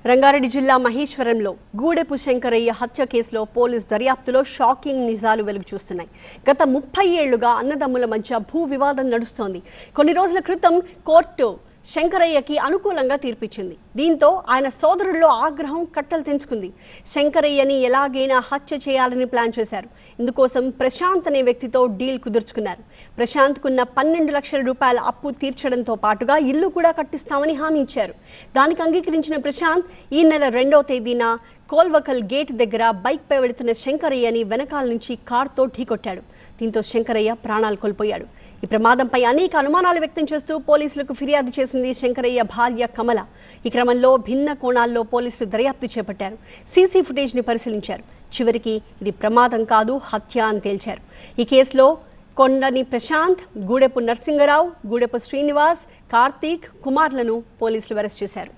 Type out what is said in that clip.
రంగారెడ్డి జిల్లా మహేశ్వరంలో గూడెపు శంకరయ్య హత్య కేసులో పోలీస్ దర్యాప్తులో షాకింగ్ నిజాలు వెలుగు చూస్తున్నాయి. గత 30 ఏళ్లుగా అన్నదమ్ముల మధ్య భూ వివాదం నడుస్తోంది. కొన్ని రోజుల క్రితం కోర్టు శంకరయ్యకి అనుకూలంగా తీర్పిచ్చింది. దీంతో ఆయన సోదరుల్లో ఆగ్రహం కట్టలు తెంచుకుంది. శంకరయ్యని ఎలాగైనా హత్య చేయాలని ప్లాన్ చేశారు. ఇందుకోసం ప్రశాంత్ అనే వ్యక్తితో డీల్ కుదుర్చుకున్నారు. ప్రశాంత్కున్న 12 లక్షల రూపాయల అప్పు తీర్చడంతో పాటుగా ఇల్లు కూడా కట్టిస్తామని హామీ ఇచ్చారు. దానికి అంగీకరించిన ప్రశాంత్ ఈ నెల 2వ తేదీన కోల్వకల్ గేట్ దగ్గర బైక్పై వెళుతున్న శంకరయ్యని వెనకాల నుంచి కారుతో ఢీకొట్టాడు. దీంతో శంకరయ్య ప్రాణాలు కోల్పోయాడు. ఈ ప్రమాదంపై అనేక అనుమానాలు వ్యక్తం చేస్తూ పోలీసులకు ఫిర్యాదు చేసింది శంకరయ్య భార్య కమల. ఈ క్రమంలో భిన్న కోణాల్లో పోలీసులు దర్యాప్తు చేపట్టారు. సీసీ ఫుటేజ్ని పరిశీలించారు. చివరికి ఇది ప్రమాదం కాదు, హత్య అని తేల్చారు. ఈ కేసులో కొండని ప్రశాంత్, గూడెపు నరసింగరావు, గూడెపు శ్రీనివాస్, కార్తీక్, కుమార్లను పోలీసులు అరెస్ట్ చేశారు.